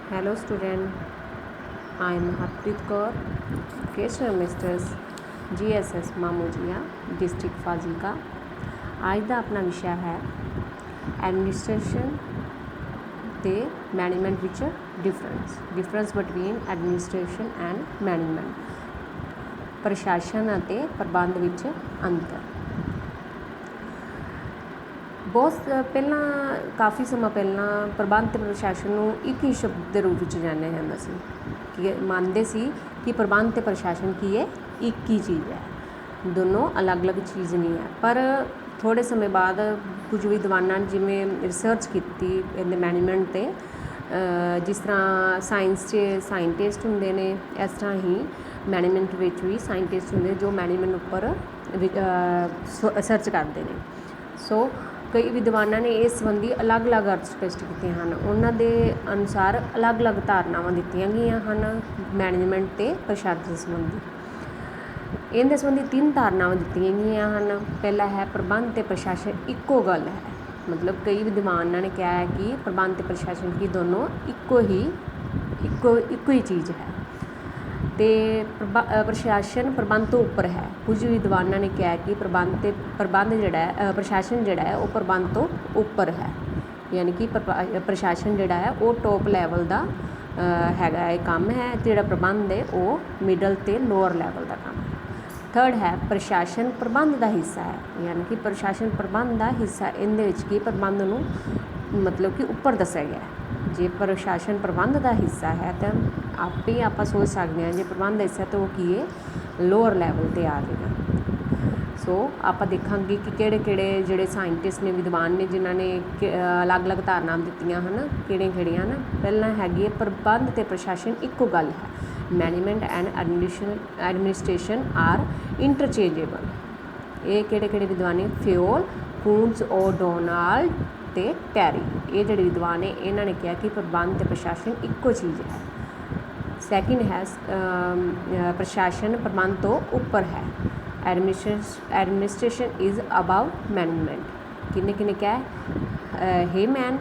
Hello student, I am Harpreet Kaur, Vocational Masters GSS Mamujia district Fazilka. आज का अपना विषय है एडमिनिस्ट्रेशन ते मैनेजमेंट विच difference between administration and management, प्रशासन ਅਤੇ ਪ੍ਰਬੰਧ ਵਿੱਚ ਅੰਤਰ। बहुत पहला काफ़ी समा पहला प्रबंध ते प्रशासन ਨੂੰ एक ही शब्द के रूप में जानिया जाता सी कि मानते सी कि प्रबंध ते प्रशासन की है एक ही चीज़ है, दोनों अलग अलग चीज़ नहीं है। पर थोड़े समय बाद कुछ विद्वानों ने जिमें रिसर्च की मैनेजमेंट ते जिस तरह साइंस साइंटिस्ट होंगे ने, इस तरह ही मैनेजमेंट में भी साइंटिस्ट होंगे जो मैनेजमेंट उपर रिसर्च करते हैं। सो कई विद्वानों ने इस संबंधी अलग अलग अर्थ स्पष्ट किए हैं। उन्होंने अनुसार अलग अलग धारनावां दित्तियां गईयां हन मैनेजमेंट ते प्रशासन संबंधी। इनके संबंधी 3 धारनावां दित्तियां गईयां हन। पहला है प्रबंध ते प्रशासन इक्को गल है, मतलब कई विद्वानों ने कहा है कि प्रबंध ते प्रशासन की दोनों इक्को ही चीज़ है। तो प्रशासन प्रबंध तो उपर है। कुछ विद्वानों ने कहा कि प्रबंध जिहड़ा है प्रशासन जिहड़ा है वो प्रबंध तो उपर है, यानी कि प्रशासन जिहड़ा है वो टॉप लैवल का हैगा काम है, जिहड़ा प्रबंध है वो मिडल ते लोअर लैवल का काम है। थर्ड है प्रशासन प्रबंध का हिस्सा है, यानी कि प्रशासन प्रबंध का हिस्सा इहदे विच की प्रबंध नूं मतलब कि उपर दस्सिया गया है। जे प्रशासन प्रबंध का हिस्सा है तो आप ही आप सोच सकते हैं, जो प्रबंध हिस्सा तो वो की है लोअर लैवल पर आ जाएगा। सो आप देखांगे कि किहड़े जिहड़े साइंटिस्ट ने विद्वान ने जिन्होंने अलग अलग धारना दित्तियां हैं किहड़ियां हैं। पहला हैगी प्रबंध ते प्रशासन इक्को गल है, management and administration are interchangeable. ये किहड़े विद्वान ने फ्योल, कून्स और डोनाल्ड ते टैरी, ये जिहड़े विद्वान ने इन्होंने कहा कि प्रबंध ते प्रशासन इक्को चीज़ है। सैकेंड है प्रशासन प्रबंध तो उपर है, एडमिनिस्ट्रेशन इज़ अबव मैनेजमेंट। किन्ने क्या है हेमैन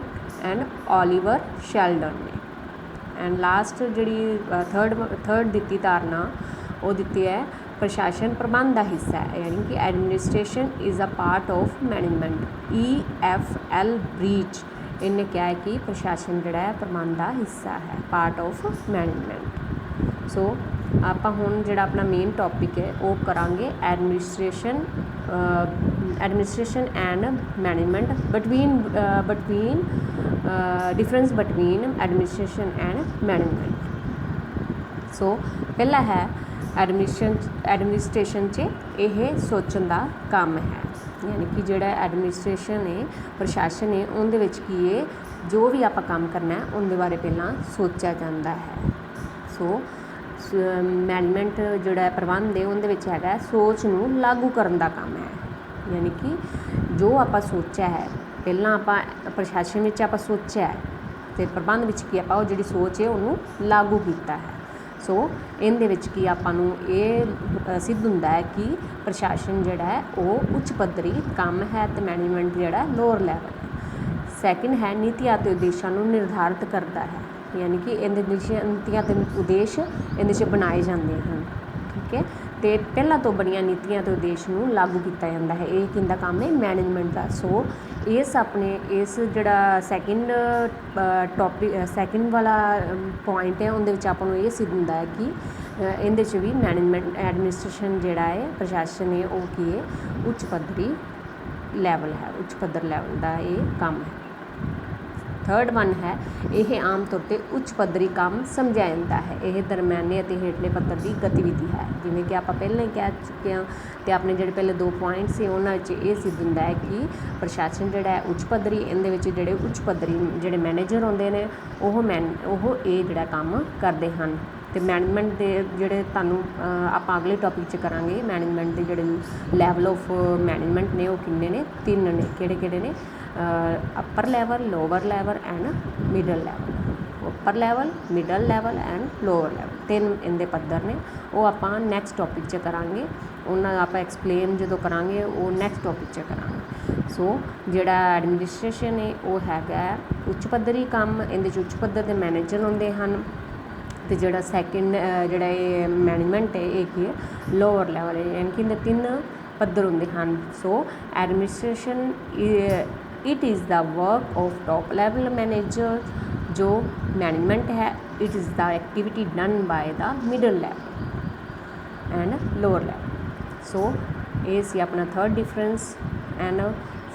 एंड ओलिवर शेल्डन ने। एंड लास्ट जी थर्ड दित्ती धारणा वो दित्ती है प्रशासन प्रबंध का हिस्सा है, यानी कि administration is a part of management. EFL breach इन्हें क्या है कि प्रशासन जिहड़ा है प्रबंध का हिस्सा है, पार्ट ऑफ मैनेजमेंट। सो आप हुण जिहड़ा अपना मेन टॉपिक है वो करांगे administration and management between difference between administration and management. So पहला है एडमिनिस्ट्रेशन च यह सोचण का काम है, यानी कि जिहड़ा एडमिनिस्ट्रेशन है प्रशासन है उनदे विच की है जो भी आप काम करना है उनके बारे पहला सोचा जाता है। सो मैनेजमेंट जिहड़ा प्रबंध है उनदे विच हैगा सोच नूं लागू करन दा काम है, यानी कि जो आप सोचा है पहला आप प्रशासन विच आप सोचा है तो प्रबंध विच की आप जिहड़ी सोच है उन्होंने लागू किया है। सो इहदे विच की आपां नूं ये सिद्ध हुंदा है कि प्रशासन जिहड़ा है वो उच्च पद्धरी काम है तो मैनेजमेंट जिहड़ा लोअर लैवल है। सैकेंड है नीतियां ते उद्देशां नूं निर्धारित करता है, यानी कि इहदे नीतियां ते उद्देश इहदे च बनाए जाते हैं। ठीक है, तो पहला तो बड़िया नीतियां ते उद्देश नूं लागू किया जाता है, ये किंदा काम है मैनेजमेंट का। सो इस अपने इस जिहड़ा सैकेंड टॉपिक सैकेंड वाला पॉइंट है उनदे विच आपां नूं ये सिद्ध हुंदा है कि इहदे च भी मैनेजमेंट एडमिनिस्ट्रेशन जिहड़ा है प्रशासन है वो की है उच्च पद्धरी लैवल है, उच्च पद्धर लैवल का ये काम है। थर्ड वन है यह आम तौर पर उच्च पद्धरी काम समझा जाता है, यह दरम्याने और हेठले पद्धर की गतिविधि है। जिमें कि आप पहले ही कह चुके हैं तो अपने जो पहले 2 पॉइंट से उन्होंने ये सिद्ध होंदा है कि प्रशासन जिहड़ा है उच्च पद्धरी, इहदे जिहड़े उच्च पद्धरी जिहड़े मैनेजर होंदे ने ओह ये जिहड़ा काम करते हैं। तो मैनेजमेंट के जिहड़े तुहानूं आप अगले टॉपिक च करांगे मैनेजमेंट के जिहड़े लैवल ऑफ मैनेजमेंट ने वो किन्ने ने 3 ने, किहड़े ने upper level, lower level and middle level. Upper level, middle level and lower level 3 इनके पद्धर ने, वो आप नैक्सट टॉपिक च करांगे। उन्होंने आप एक्सप्लेन जो करांगे वो नैक्सट टॉपिक च करांगे। ਸੋ ਜਿਹੜਾ ਐਡਮਿਨਿਸਟ੍ਰੇਸ਼ਨ ਹੈ ਉਹ ਹੈਗਾ ਉੱਚ ਪੱਧਰੀ ਕੰਮ, ਇਹਦੇ 'ਚ ਉੱਚ ਪੱਧਰ ਦੇ ਮੈਨੇਜਰ ਹੁੰਦੇ ਹਨ। ਅਤੇ ਜਿਹੜਾ ਸੈਕਿੰਡ ਜਿਹੜਾ ਇਹ ਮੈਨੇਜਮੈਂਟ ਹੈ ਇਹ ਕੀ ਹੈ ਲੋਅਰ ਲੈਵਲ ਹੈ, ਯਾਨੀ ਕਿ ਇਹਦੇ 3 ਪੱਧਰ ਹੁੰਦੇ ਹਨ। So administration it is the work of top level manager. ਜੋ ਮੈਨੇਜਮੈਂਟ ਹੈ it is the activity done by the middle level and lower level. So ਇਹ ਸੀ ਆਪਣਾ 3rd ਡਿਫਰੈਂਸ। ਐਂਡ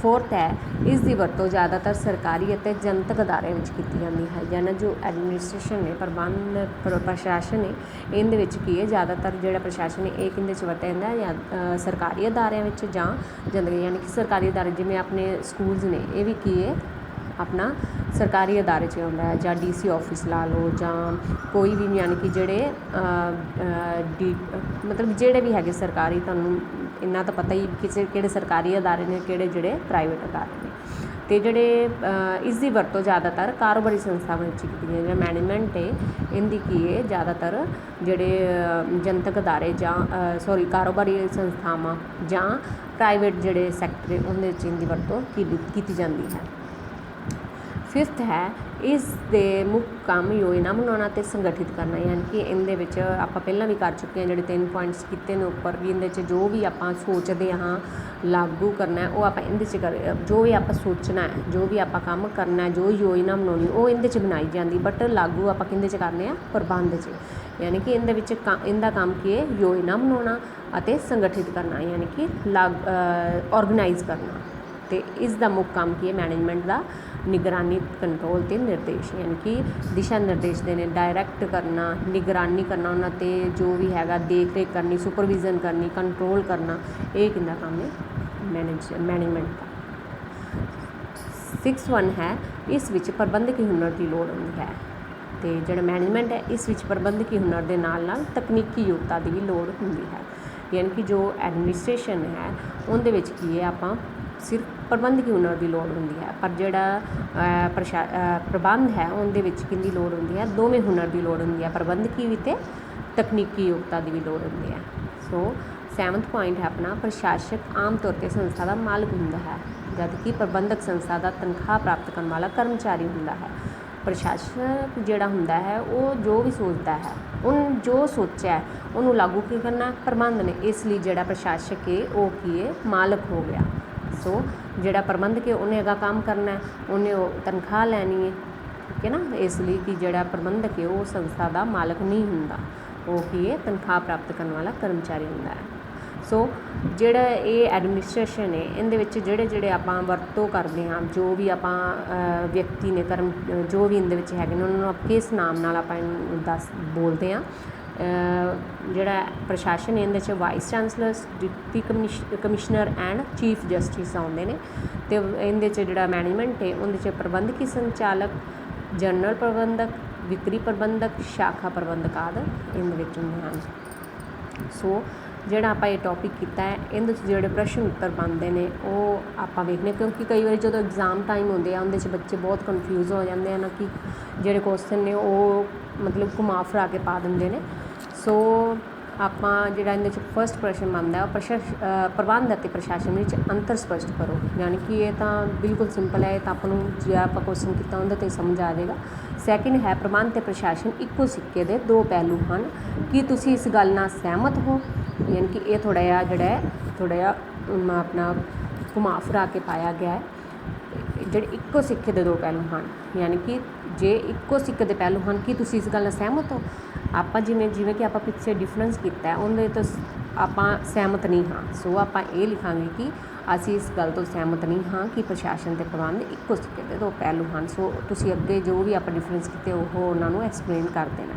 4th ਹੈ ਇਸ ਦੀ ਵਰਤੋਂ ਜ਼ਿਆਦਾਤਰ ਸਰਕਾਰੀ ਅਤੇ ਜਨਤਕ ਅਦਾਰਿਆਂ ਵਿੱਚ ਕੀਤੀ ਜਾਂਦੀ ਹੈ। ਜਾਨੀ ਜੋ ਐਡਮਿਨਿਸਟ੍ਰੇਸ਼ਨ ਹੈ ਪ੍ਰਸ਼ਾਸਨ ਹੈ ਇਹਦੇ ਵਿੱਚ ਕੀ ਹੈ ਜ਼ਿਆਦਾਤਰ ਜਿਹੜਾ ਪ੍ਰਸ਼ਾਸਨ ਹੈ ਇਹ ਕਿਹਦੇ 'ਚ ਵਰਤਿਆ ਜਾਂਦਾ ਜਾਂ ਸਰਕਾਰੀ ਅਦਾਰਿਆਂ ਵਿੱਚ ਜਾਂ ਜਨਤਕ, ਯਾਨੀ ਕਿ ਸਰਕਾਰੀ ਅਦਾਰੇ ਜਿਵੇਂ ਆਪਣੇ ਸਕੂਲਸ ਨੇ ਇਹ ਵੀ ਕੀ ਹੈ ਆਪਣਾ ਸਰਕਾਰੀ ਅਦਾਰੇ 'ਚ ਆਉਂਦਾ ਹੈ, ਜਾਂ DC ਆਫਿਸ ਲਾ ਲਓ ਜਾਂ ਕੋਈ ਵੀ, ਯਾਨੀ ਕਿ ਜਿਹੜੇ ਮਤਲਬ ਜਿਹੜੇ ਵੀ ਹੈਗੇ ਸਰਕਾਰੀ, ਤੁਹਾਨੂੰ ਇੰਨਾ ਤਾਂ ਪਤਾ ਹੀ ਕਿਸੇ ਕਿਹੜੇ ਸਰਕਾਰੀ ਅਦਾਰੇ ਨੇ ਕਿਹੜੇ ਜਿਹੜੇ ਪ੍ਰਾਈਵੇਟ ਅਦਾਰੇ ਨੇ। ਅਤੇ ਜਿਹੜੇ ਇਸ ਦੀ ਵਰਤੋਂ ਜ਼ਿਆਦਾਤਰ ਕਾਰੋਬਾਰੀ ਸੰਸਥਾਵਾਂ ਵਿੱਚ ਕੀਤੀ ਜਾਂਦੀ ਹੈ। ਮੈਨੇਜਮੈਂਟ ਹੈ ਇਹਦੀ ਕੀ ਹੈ ਜ਼ਿਆਦਾਤਰ ਜਿਹੜੇ ਜਨਤਕ ਅਦਾਰੇ ਜਾਂ ਕਾਰੋਬਾਰੀ ਸੰਸਥਾਵਾਂ ਜਾਂ ਪ੍ਰਾਈਵੇਟ ਜਿਹੜੇ ਸੈਕਟਰ ਉਹਦੇ ਵਿੱਚ ਇਹਦੀ ਵਰਤੋਂ ਕੀਤੀ ਜਾਂਦੀ ਹੈ। 5th ਹੈ ਇਸ ਦੇ ਮੁੱਖ ਕੰਮ ਯੋਜਨਾ ਬਣਾਉਣਾ ਅਤੇ ਸੰਗਠਿਤ ਕਰਨਾ, ਯਾਨੀ ਕਿ ਇਹਦੇ ਵਿੱਚ ਆਪਾਂ ਪਹਿਲਾਂ ਵੀ ਕਰ ਚੁੱਕੇ ਹਾਂ ਜਿਹੜੇ 3 ਪੁਆਇੰਟਸ ਕੀਤੇ ਨੇ ਉੱਪਰ ਵੀ। ਇਹਦੇ 'ਚ ਜੋ ਵੀ ਆਪਾਂ ਸੋਚਦੇ ਹਾਂ ਲਾਗੂ ਕਰਨਾ ਉਹ ਆਪਾਂ ਇਹਦੇ 'ਚ ਜੋ ਵੀ ਆਪਾਂ ਸੋਚਣਾ ਹੈ, ਜੋ ਵੀ ਆਪਾਂ ਕੰਮ ਕਰਨਾ, ਜੋ ਯੋਜਨਾ ਬਣਾਉਣੀ ਉਹ ਇਹਦੇ 'ਚ ਬਣਾਈ ਜਾਂਦੀ, ਬਟ ਲਾਗੂ ਆਪਾਂ ਕਿਹਦੇ 'ਚ ਕਰਨੇ ਆ ਪ੍ਰਬੰਧ 'ਚ। ਯਾਨੀ ਕਿ ਇਹਦੇ ਵਿੱਚ ਇਹਦਾ ਕੰਮ ਕੀ ਹੈ ਯੋਜਨਾ ਬਣਾਉਣਾ ਅਤੇ ਸੰਗਠਿਤ ਕਰਨਾ, ਯਾਨੀ ਕਿ ਔਰਗਨਾਈਜ਼ ਕਰਨਾ। ਅਤੇ ਇਸ ਦਾ ਮੁੱਖ ਕੰਮ ਕੀ ਹੈ ਮੈਨੇਜਮੈਂਟ ਦਾ ਨਿਗਰਾਨੀ, ਕੰਟਰੋਲ ਅਤੇ ਨਿਰਦੇਸ਼, ਯਾਨੀ ਕਿ ਦਿਸ਼ਾ ਨਿਰਦੇਸ਼ ਦੇਣੇ, ਡਾਇਰੈਕਟ ਕਰਨਾ, ਨਿਗਰਾਨੀ ਕਰਨਾ ਉਹਨਾਂ 'ਤੇ, ਜੋ ਵੀ ਹੈਗਾ ਦੇਖ ਰੇਖ ਕਰਨੀ, ਸੁਪਰਵਿਜ਼ਨ ਕਰਨੀ, ਕੰਟਰੋਲ ਕਰਨਾ, ਇਹ ਕਿਹਦਾ ਕੰਮ ਹੈ ਮੈਨੇਜਮੈਂਟ ਦਾ। 6th 1 ਹੈ ਇਸ ਵਿੱਚ ਪ੍ਰਬੰਧਕੀ ਹੁਨਰ ਦੀ ਲੋੜ ਹੁੰਦੀ ਹੈ। ਅਤੇ ਜਿਹੜਾ ਮੈਨੇਜਮੈਂਟ ਹੈ ਇਸ ਵਿੱਚ ਪ੍ਰਬੰਧਕੀ ਹੁਨਰ ਦੇ ਨਾਲ ਨਾਲ ਤਕਨੀਕੀ ਯੋਗਤਾ ਦੀ ਵੀ ਲੋੜ ਹੁੰਦੀ ਹੈ। ਯਾਨੀ ਕਿ ਜੋ ਐਡਮਿਨਿਸਟ੍ਰੇਸ਼ਨ ਹੈ ਉਹਦੇ ਵਿੱਚ ਕੀ ਹੈ ਆਪਾਂ ਸਿਰਫ ਪ੍ਰਬੰਧਕੀ ਹੁਨਰ ਦੀ ਲੋੜ ਹੁੰਦੀ ਹੈ, ਪਰ ਜਿਹੜਾ ਪ੍ਰਬੰਧ ਹੈ ਉਹਦੇ ਵਿੱਚ ਕਿਹਦੀ ਲੋੜ ਹੁੰਦੀ ਹੈ ਦੋਵੇਂ ਹੁਨਰ ਦੀ ਲੋੜ ਹੁੰਦੀ ਹੈ, ਪ੍ਰਬੰਧਕੀ ਵੀ ਅਤੇ ਤਕਨੀਕੀ ਯੋਗਤਾ ਦੀ ਵੀ ਲੋੜ ਹੁੰਦੀ ਹੈ। ਸੋ 7th ਪੁਆਇੰਟ ਹੈ ਆਪਣਾ ਪ੍ਰਸ਼ਾਸਕ ਆਮ ਤੌਰ 'ਤੇ ਸੰਸਥਾ ਦਾ ਮਾਲਕ ਹੁੰਦਾ ਹੈ, ਜਦ ਕਿ ਪ੍ਰਬੰਧਕ ਸੰਸਥਾ ਦਾ ਤਨਖਾਹ ਪ੍ਰਾਪਤ ਕਰਨ ਵਾਲਾ ਕਰਮਚਾਰੀ ਹੁੰਦਾ ਹੈ। ਪ੍ਰਸ਼ਾਸਕ ਜਿਹੜਾ ਹੁੰਦਾ ਹੈ ਉਹ ਜੋ ਵੀ ਸੋਚਦਾ ਹੈ ਉਹਨੂੰ ਜੋ ਸੋਚਿਆ ਉਹਨੂੰ ਲਾਗੂ ਕੀ ਕਰਨਾ ਪ੍ਰਬੰਧ ਨੇ, ਇਸ ਲਈ ਜਿਹੜਾ ਪ੍ਰਸ਼ਾਸਕ ਹੈ ਉਹ ਕੀ ਹੈ ਮਾਲਕ ਹੋ ਗਿਆ। ਸੋ ਜਿਹੜਾ ਪ੍ਰਬੰਧਕ ਹੈ ਉਹਨੇ ਅਗਾ ਕੰਮ ਕਰਨਾ, ਉਹਨੇ ਉਹ ਤਨਖਾਹ ਲੈਣੀ ਹੈ, ਠੀਕ ਹੈ ਨਾ। ਇਸ ਲਈ ਕਿ ਜਿਹੜਾ ਪ੍ਰਬੰਧਕ ਹੈ ਉਹ ਸੰਸਥਾ ਦਾ ਮਾਲਕ ਨਹੀਂ ਹੁੰਦਾ, ਉਹ ਕੀ ਹੈ ਤਨਖਾਹ ਪ੍ਰਾਪਤ ਕਰਨ ਵਾਲਾ ਕਰਮਚਾਰੀ ਹੁੰਦਾ ਹੈ। ਸੋ ਜਿਹੜਾ ਇਹ ਐਡਮਿਨਿਸਟ੍ਰੇਸ਼ਨ ਹੈ ਇਹਦੇ ਵਿੱਚ ਜਿਹੜੇ ਆਪਾਂ ਵਰਤੋਂ ਕਰਦੇ ਹਾਂ, ਜੋ ਵੀ ਆਪਾਂ ਵਿਅਕਤੀ ਨੇ ਜੋ ਵੀ ਇਹਦੇ ਵਿੱਚ ਹੈਗੇ ਨੇ ਉਹਨਾਂ ਨੂੰ ਕਿਸ ਨਾਮ ਨਾਲ ਆਪਾਂ ਇਹਨੂੰ ਬੋਲਦੇ ਹਾਂ। ਜਿਹੜਾ ਪ੍ਰਸ਼ਾਸਨ ਇਹਦੇ 'ਚ vice chancellors, deputy commissioner and chief justice ਆਉਂਦੇ ਨੇ। ਅਤੇ ਇਹਦੇ 'ਚ ਜਿਹੜਾ ਮੈਨੇਜਮੈਂਟ ਹੈ ਉਹਦੇ 'ਚ ਪ੍ਰਬੰਧਕੀ ਸੰਚਾਲਕ, ਜਨਰਲ ਪ੍ਰਬੰਧਕ, ਵਿਕਰੀ ਪ੍ਰਬੰਧਕ, ਸ਼ਾਖਾ ਪ੍ਰਬੰਧਕ ਆਦਿ ਇਹਦੇ ਵਿੱਚ ਹੁੰਦੇ ਹਨ। ਸੋ ਜਿਹੜਾ ਆਪਾਂ ਇਹ ਟੌਪਿਕ ਕੀਤਾ ਹੈ ਇਹਦੇ 'ਚ ਜਿਹੜੇ ਪ੍ਰਸ਼ਨ ਉੱਤਰ ਬਣਦੇ ਨੇ ਉਹ ਆਪਾਂ ਵੇਖਦੇ, ਕਿਉਂਕਿ ਕਈ ਵਾਰੀ ਜਦੋਂ ਐਗਜ਼ਾਮ ਟਾਈਮ ਹੁੰਦੇ ਆ ਉਹਦੇ 'ਚ ਬੱਚੇ ਬਹੁਤ ਕਨਫਿਊਜ਼ ਹੋ ਜਾਂਦੇ ਹਨ ਕਿ ਜਿਹੜੇ ਕੁਐਸਚਨ ਨੇ ਉਹ ਮਤਲਬ ਘੁਮਾ ਫਿਰਾ ਕੇ ਪਾ ਦਿੰਦੇ ਨੇ। ਸੋ ਆਪਾਂ ਜਿਹੜਾ ਇਹਦੇ 'ਚ ਫਸਟ ਪ੍ਰਸ਼ਨ ਬਣਦਾ ਉਹ ਪ੍ਰਬੰਧ ਅਤੇ ਪ੍ਰਸ਼ਾਸਨ ਵਿੱਚ ਅੰਤਰ ਸਪਸ਼ਟ ਕਰੋ, ਯਾਨੀ ਕਿ ਇਹ ਤਾਂ ਬਿਲਕੁਲ ਸਿੰਪਲ ਹੈ, ਇਹ ਤਾਂ ਆਪਾਂ ਨੂੰ ਜੇ ਆਪਾਂ ਕੁਐਸਚਨ ਕੀਤਾ ਉਹਦੇ 'ਤੇ ਸਮਝ ਆ ਜਾਏਗਾ। ਸੈਕਿੰਡ ਹੈ ਪ੍ਰਬੰਧ ਅਤੇ ਪ੍ਰਸ਼ਾਸਨ ਇੱਕੋ ਸਿੱਕੇ ਦੇ 2 ਪਹਿਲੂ ਹਨ, ਕੀ ਤੁਸੀਂ ਇਸ ਗੱਲ ਨਾਲ ਸਹਿਮਤ ਹੋ। ਯਾਨੀ ਕਿ ਇਹ ਥੋੜ੍ਹਾ ਜਿਹਾ ਆਪਣਾ ਘੁਮਾ ਫਿਰਾ ਕੇ ਪਾਇਆ ਗਿਆ ਹੈ। ਜਿਹੜੇ ਇੱਕੋ ਸਿੱਕੇ ਦੇ 2 ਪਹਿਲੂ ਹਨ, ਯਾਨੀ ਕਿ ਜੇ ਇੱਕੋ ਸਿੱਕੇ ਦੇ ਪਹਿਲੂ ਹਨ ਕੀ ਤੁਸੀਂ ਇਸ ਗੱਲ ਨਾਲ ਸਹਿਮਤ ਹੋ। ਆਪਾਂ ਜਿਵੇਂ ਕਿ ਆਪਾਂ ਪਿੱਛੇ ਡਿਫਰੈਂਸ ਕੀਤਾ ਉਹਦੇ ਤੋਂ ਆਪਾਂ ਸਹਿਮਤ ਨਹੀਂ ਹਾਂ। ਸੋ ਆਪਾਂ ਇਹ ਲਿਖਾਂਗੇ ਕਿ ਅਸੀਂ ਇਸ ਗੱਲ ਤੋਂ ਸਹਿਮਤ ਨਹੀਂ ਹਾਂ ਕਿ ਪ੍ਰਸ਼ਾਸਨ ਅਤੇ ਪ੍ਰਬੰਧ ਇੱਕੋ ਸਿੱਕੇ ਦੇ 2 ਪਹਿਲੂ ਹਨ। ਸੋ ਤੁਸੀਂ ਅੱਗੇ ਜੋ ਵੀ ਆਪਾਂ ਡਿਫਰੈਂਸ ਕੀਤੇ ਉਹ ਉਹਨਾਂ ਨੂੰ ਐਕਸਪਲੇਨ ਕਰ ਦੇਣਾ।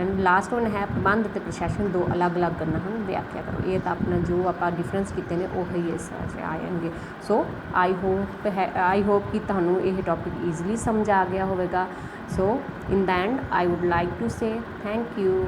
ਐਂਡ ਲਾਸਟ ਵਨ ਹੈ ਪ੍ਰਬੰਧ ਅਤੇ ਪ੍ਰਸ਼ਾਸਨ 2 ਅਲੱਗ-ਅਲੱਗ ਗੱਲਾਂ ਹਨ, ਵਿਆਖਿਆ ਕਰੋ। ਇਹ ਤਾਂ ਆਪਣਾ ਜੋ ਆਪਾਂ ਡਿਫਰੈਂਸ ਕੀਤੇ ਨੇ ਉਹ ਹੀ ਇਸ ਤਰ੍ਹਾਂ 'ਚ ਆ ਜਾਣਗੇ। ਸੋ ਆਈ ਹੋਪ ਕਿ ਤੁਹਾਨੂੰ ਇਹ ਟੌਪਿਕ ਈਜ਼ਲੀ ਸਮਝ ਆ ਗਿਆ ਹੋਵੇਗਾ। So in the end I would like to say thank you.